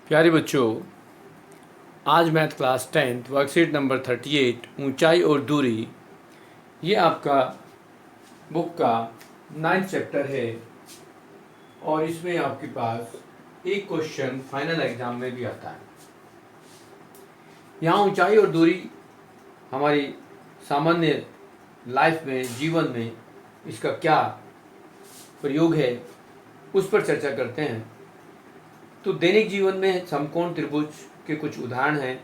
प्यारे बच्चों, आज math class 10th worksheet number 38 ऊंचाई और दूरी, ये आपका बुक का 9th चैप्टर है और इसमें आपके पास एक क्वेश्चन फाइनल एग्जाम में भी आता है। यहाँ ऊंचाई और दूरी हमारी सामान्य लाइफ में, जीवन में इसका क्या प्रयोग है, उस पर चर्चा करते हैं। तो दैनिक जीवन में समकोण त्रिभुज के कुछ उदाहरण हैं,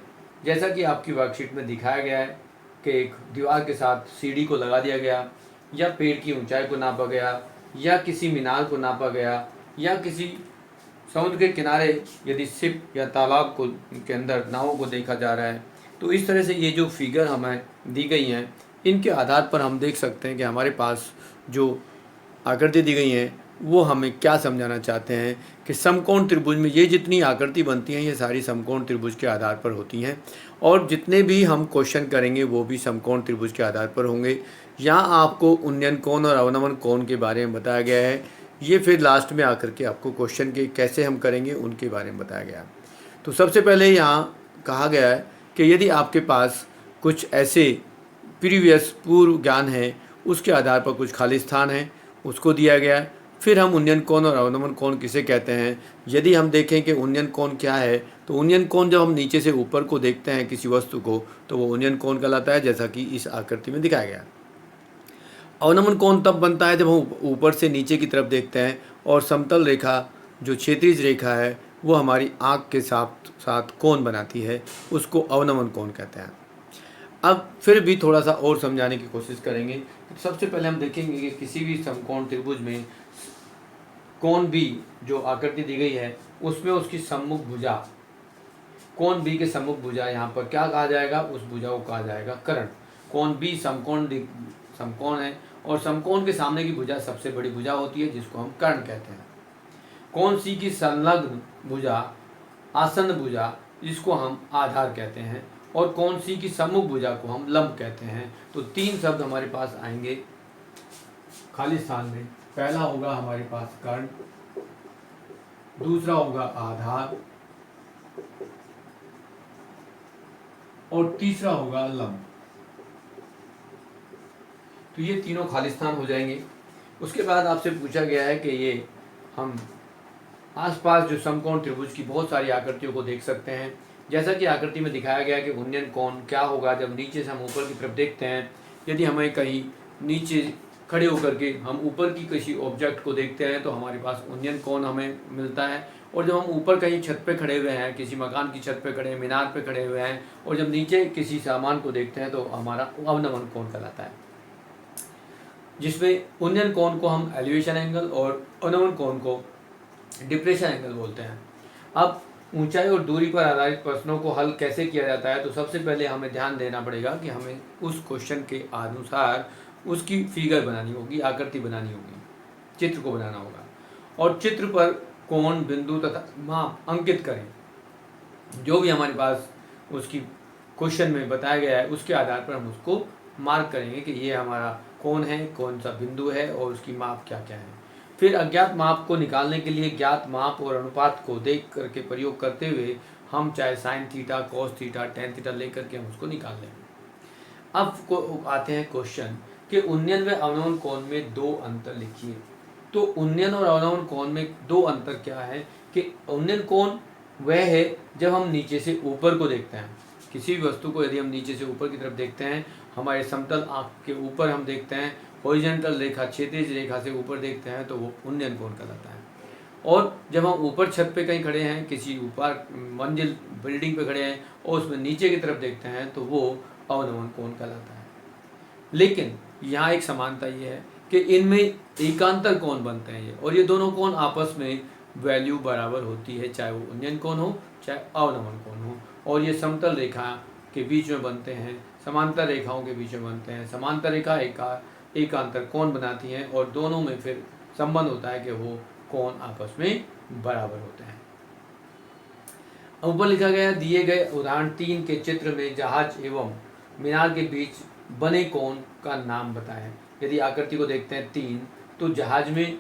जैसा कि आपकी वर्कशीट में दिखाया गया है कि एक दीवार के साथ सीढ़ी को लगा दिया गया, या पेड़ की ऊंचाई को नापा गया, या किसी मीनार को नापा गया, या किसी समुद्र के किनारे यदि शिप या तालाब को के अंदर नावों को देखा जा रहा है। तो इस तरह से ये जो फिगर हमें दी गई हैं, इनके आधार पर हम देख सकते हैं कि हमारे पास जो आकृति दी गई हैं वो हमें क्या समझाना चाहते हैं कि समकोण त्रिभुज में ये जितनी आकृति बनती हैं ये सारी समकोण त्रिभुज के आधार पर होती हैं, और जितने भी हम क्वेश्चन करेंगे वो भी समकोण त्रिभुज के आधार पर होंगे। यहाँ आपको उन्नयन कोण और अवनमन कोण के बारे में बताया गया है। ये फिर लास्ट में आकर के आपको क्वेश्चन के कैसे हम करेंगे उनके बारे में बताया गया। तो सबसे पहले यहाँ कहा गया है कि यदि आपके पास कुछ ऐसे पूर्व ज्ञान है, उसके आधार पर कुछ खाली स्थान है, उसको दिया गया है। फिर हम उन्नयन कोण और अवनमन कोण किसे कहते हैं। यदि हम देखें कि उन्नयन कोण क्या है, तो उन्नयन कोण जब हम नीचे से ऊपर को देखते हैं किसी वस्तु को, तो वो उन्नयन कोण कहलाता है, जैसा कि इस आकृति में दिखाया गया। अवनमन कोण तब बनता है जब हम ऊपर से नीचे की तरफ देखते हैं और समतल रेखा जो क्षैतिज रेखा है वो हमारी आँख के साथ साथ कोण बनाती है, उसको अवनमन कोण कहते हैं। अब फिर भी थोड़ा सा और समझाने की कोशिश करेंगे। तो सबसे पहले हम देखेंगे कि किसी भी समकोण त्रिभुज में कोण बी जो आकृति दी गई है उसमें उसकी सम्मुख भुजा, कोण बी के सम्मुख भुजा यहाँ पर क्या कहा जाएगा, उस भुजा को कहा जाएगा कर्ण। कोण बी समकोण है और समकोण के सामने की भुजा सबसे बड़ी भुजा होती है, जिसको हम कर्ण कहते हैं। कोण सी की संलग्न भुजा आसन्न भुजा, जिसको हम आधार कहते हैं, और कोण सी की सम्मुख भुजा को हम लंब कहते हैं। तो तीन शब्द हमारे पास आएंगे खाली स्थान में। पहला होगा हमारे पास कर्ण, दूसरा होगा आधार, और तीसरा होगा लंब। तो ये तीनों खाली स्थान हो जाएंगे। उसके बाद आपसे पूछा गया है कि ये हम आसपास जो समकोण त्रिभुज की बहुत सारी आकृतियों को देख सकते हैं। जैसा कि आकृति में दिखाया गया कि उन्नयन कोण क्या होगा जब नीचे से हम ऊपर की तरफ देखते हैं। यदि हमें कहीं नीचे खड़े होकर के हम ऊपर की किसी ऑब्जेक्ट को देखते हैं तो हमारे पास उन्नयन कोण हमें मिलता है, और जब हम ऊपर कहीं छत पे खड़े हुए हैं, किसी मकान की छत पे खड़े हैं, मीनार पे खड़े हुए हैं, और जब नीचे किसी सामान को देखते हैं तो हमारा अवनमन कोण कहलाता है, जिसमें उन्नयन कोण को हम एलिवेशन एंगल और अवनमन कोण को डिप्रेशन एंगल बोलते हैं। अब ऊंचाई और दूरी पर आधारित प्रश्नों को हल कैसे किया जाता है, तो सबसे पहले हमें ध्यान देना पड़ेगा कि हमें उस क्वेश्चन के अनुसार उसकी फिगर बनानी होगी, आकृति बनानी होगी, चित्र को बनाना होगा, और चित्र पर कोण, बिंदु तथा माप अंकित करें। जो भी हमारे पास उसकी क्वेश्चन में बताया गया है उसके आधार पर हम उसको मार्क करेंगे कि ये हमारा कोण है, कौन सा बिंदु है और उसकी माप क्या क्या है। फिर अज्ञात माप को निकालने के लिए ज्ञात माप और अनुपात को देख करके प्रयोग करते हुए हम चाहे sine theta, cos theta, tan theta लेकर के हम उसको निकाल लेंगे। अब को आते हैं क्वेश्चन कि उन्नयन व अवनमन कोण में दो अंतर लिखिए। तो उन्नयन और अवनमन कोण में दो अंतर क्या है कि उन्नयन कोण वह है जब हम नीचे से ऊपर को देखते हैं। किसी भी वस्तु को यदि हम नीचे से ऊपर की तरफ देखते हैं, हमारे समतल आँख के ऊपर हम देखते हैं, हॉरिजॉन्टल रेखा, क्षैतिज रेखा से ऊपर देखते हैं, तो वो उन्नयन कोण कहलाता है। और जब हम ऊपर छत पे कहीं खड़े हैं, किसी ऊपर मंजिल बिल्डिंग पे खड़े हैं और उसमें नीचे की तरफ देखते हैं, तो वो अवनमन कोण कहलाता है। लेकिन यहाँ एक समानता ये है कि इनमें एकांतर कोण बनते हैं ये, और ये दोनों कोण आपस में वैल्यू बराबर होती है, चाहे वो उन्नयन कोण हो चाहे अवनमन कोण हो, और ये समतल रेखा के बीच में बनते हैं, समांतर रेखाओं के बीच में बनते हैं। समांतर रेखा एकांतर कोण बनाती हैं और दोनों में फिर संबंध होता है कि वो कोण आपस में बराबर होते हैं। ऊपर लिखा गया दिए गए उदाहरण 3 के चित्र में जहाज एवं मीनार के बीच बने कोण का नाम बताएं। यदि आकृति को देखते हैं 3, तो जहाज में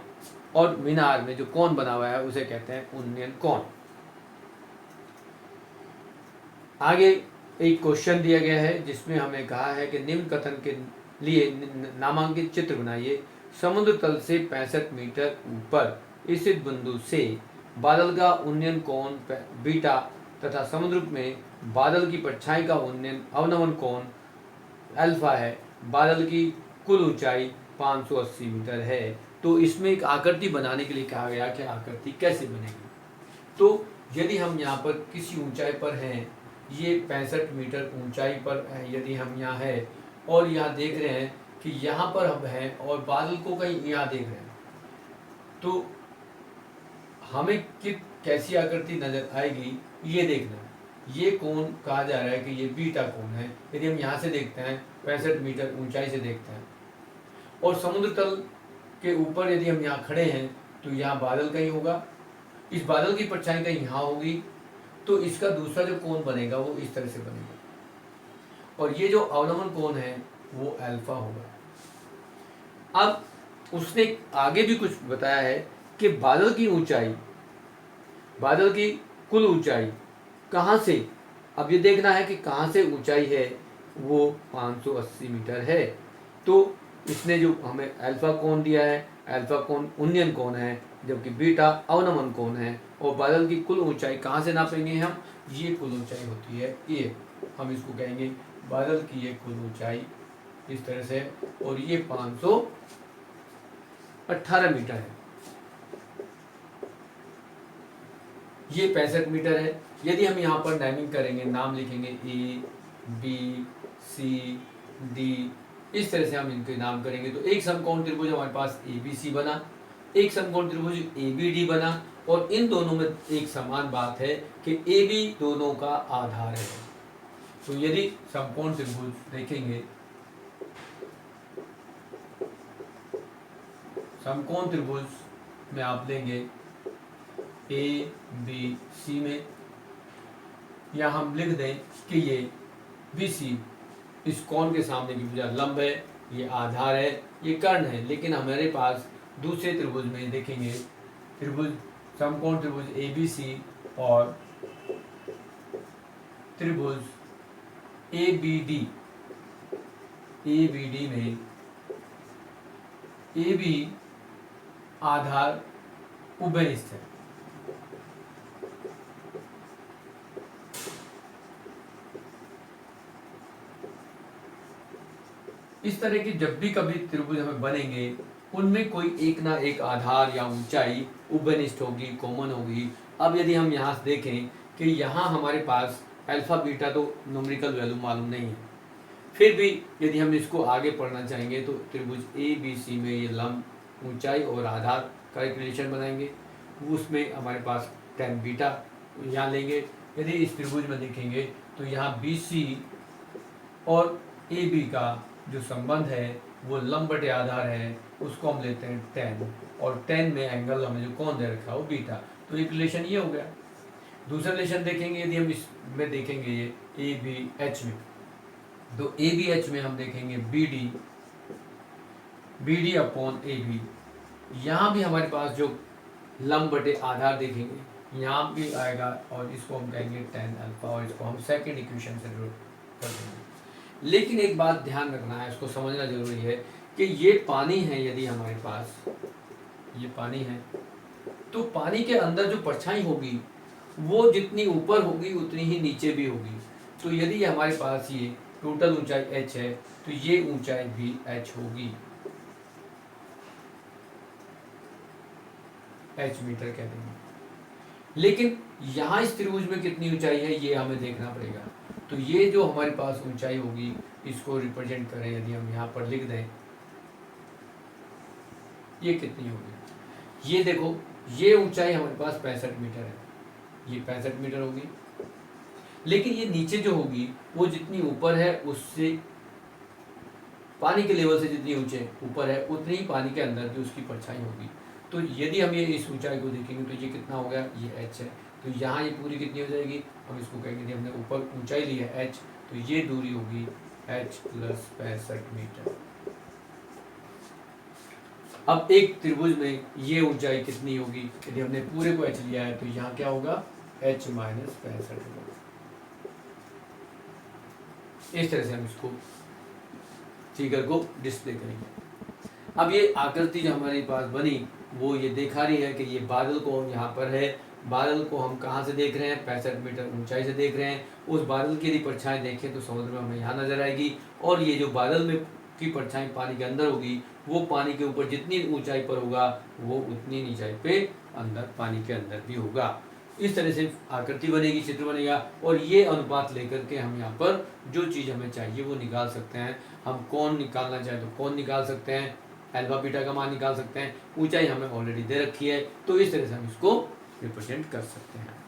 और मीनार में जो कोण बना हुआ है उसे कहते हैं उन्नयन कोण। आगे एक क्वेश्चन दिया गया है जिसमें हमें कहा है कि निम्न कथन के लिए नामांकित चित्र बनाइए। समुद्र तल से 65 मीटर ऊपर स्थित बिंदु से बादल का उन्नयन कोण बीटा तथा समुद्र में बादल की परछाई का उन्नयन अवनमन कोण अल्फा है। बादल की कुल ऊंचाई 580 मीटर है। तो इसमें एक आकृति बनाने के लिए कहा गया कि आकृति कैसे बनेगी। तो यदि हम यहाँ पर किसी ऊंचाई पर हैं, ये 65 मीटर ऊंचाई पर यदि हम यहाँ है और यहाँ देख रहे हैं कि यहाँ पर हम हैं और बादल को कहीं यहाँ देख रहे हैं, तो हमें कैसी आकृति नजर आएगी ये देखना है। ये कोण कहा जा रहा है कि ये बीटा कोण है। यदि हम यहाँ से देखते हैं 65 मीटर ऊंचाई से देखते हैं और समुद्र तल के ऊपर यदि हम यहाँ खड़े हैं तो यहाँ बादल कहीं होगा, इस बादल की परछाई कहीं यहाँ होगी, तो इसका दूसरा जो कोण बनेगा वो इस तरह से बनेगा और ये जो अवनमन कोण है वो अल्फा होगा। अब उसने आगे भी कुछ बताया है कि बादल की ऊंचाई, बादल की कुल ऊंचाई कहाँ से, अब ये देखना है कि कहाँ से ऊंचाई है, वो 580 मीटर है। तो इसने जो हमें अल्फा कोण दिया है, अल्फा कोण उन्नयन कोण है जबकि बीटा अवनमन कोण है। और बादल की कुल ऊंचाई कहाँ से नापेंगे हम, ये कुल ऊंचाई होती है ये, हम इसको कहेंगे बादल की ये कुल ऊंचाई इस तरह से, और ये 518 मीटर है, ये 65 मीटर है। यदि हम यहाँ पर नेमिंग करेंगे, नाम लिखेंगे ए बी सी डी, इस तरह से हम इनके नाम करेंगे तो एक समकोण त्रिभुज हमारे पास ए बी सी बना, एक समकोण त्रिभुज ए बी डी बना। और इन दोनों में एक समान बात है कि ए बी दोनों का आधार है। तो यदि समकोण त्रिभुज देखेंगे, समकोण त्रिभुज में आप लेंगे ए बी सी में, या हम लिख दें कि ये बी सी इस कोण के सामने की भुजा लंब है, ये आधार है, ये कर्ण है। लेकिन हमारे पास दूसरे त्रिभुज में देखेंगे, त्रिभुज समकोण त्रिभुज ए बी सी और त्रिभुज ए बी डी में ए बी आधार उभयनिष्ठ है। इस तरह की जब भी कभी त्रिभुज हमें बनेंगे उनमें कोई एक ना एक आधार या ऊंचाई उभयनिष्ठ होगी, कॉमन होगी। अब यदि हम यहाँ से देखें कि यहाँ हमारे पास अल्फा बीटा तो न्यूमेरिकल वैल्यू मालूम नहीं है, फिर भी यदि हम इसको आगे पढ़ना चाहेंगे तो त्रिभुज ए बी सी में ये लंब, ऊंचाई और आधार का एक रिलेशन बनाएंगे, उसमें हमारे पास tan बीटा यहाँ लेंगे। यदि इस त्रिभुज में देखेंगे तो यहाँ बी सी और ए बी का जो संबंध है वो लंब बटे आधार है, उसको हम लेते हैं tan, और tan में एंगल हमें जो कोण दे रखा है वो बीटा। तो एक रिलेशन ये हो गया। दूसरा रिलेशन देखेंगे यदि हम इसमें देखेंगे ये ए बी एच में, तो ए बी एच में हम देखेंगे B D upon A B, यहाँ भी हमारे पास जो लंब बटे आधार देखेंगे यहाँ भी आएगा और इसको हम कहेंगे tan अल्फा, और इसको हम सेकेंड इक्वेशन से कर देंगे। लेकिन एक बात ध्यान रखना है, इसको समझना जरूरी है कि ये पानी है, यदि हमारे पास ये पानी है तो पानी के अंदर जो परछाई होगी वो जितनी ऊपर होगी उतनी ही नीचे भी होगी। तो यदि हमारे पास ये टोटल ऊंचाई h है तो ये ऊंचाई भी h होगी, h मीटर कह देंगे। लेकिन यहाँ इस त्रिभुज में कितनी ऊंचाई है ये हमें देखना पड़ेगा। तो ये जो हमारे पास ऊंचाई होगी इसको रिप्रेजेंट करें, यदि हम यहाँ पर लिख दें ये कितनी होगी, ये देखो ये ऊंचाई हमारे पास 65 मीटर है, ये 65 मीटर होगी। लेकिन ये नीचे जो होगी वो जितनी ऊपर है उससे, पानी के लेवल से जितनी ऊंचे ऊपर है उतनी ही पानी के अंदर की उसकी परछाई होगी। तो यदि हम ये इस ऊंचाई को देखेंगे तो ये कितना हो गया, ये h है। तो यहाँ ये पूरी कितनी हो जाएगी, हम इसको कहेंगे हमने ऊपर ऊंचाई ली है h, तो ये दूरी होगी h प्लस 65 मीटर। अब एक त्रिभुज में ये ऊंचाई कितनी होगी, यदि हमने पूरे को h लिया है तो यहाँ क्या होगा h माइनस 65 होगा। इस तरह से हम इसको फिगर को डिस्प्ले करेंगे। अब ये आकृति जो हमारे पास बनी वो ये दिखा रही है कि ये बादल को हम यहाँ पर है, बादल को हम कहाँ से देख रहे हैं, 65 मीटर ऊंचाई से देख रहे हैं। उस बादल की यदि परछाई देखें तो समुद्र में हमें यहाँ नजर आएगी, और ये जो बादल में की परछाई पानी के अंदर होगी वो पानी के ऊपर जितनी ऊंचाई पर होगा वो उतनी ऊंचाई पे अंदर पानी के अंदर भी होगा। इस तरह से आकृति बनेगी, चित्र बनेगा, और ये अनुपात लेकर के हम यहाँ पर जो चीज़ हमें चाहिए वो निकाल सकते हैं। हम कौन निकालना चाहें तो कौन निकाल सकते हैं, अल्फा बीटा का मान निकाल सकते हैं। ऊंचाई हमें ऑलरेडी दे रखी है, तो इस तरह से हम इसको रिप्रेजेंट कर सकते हैं।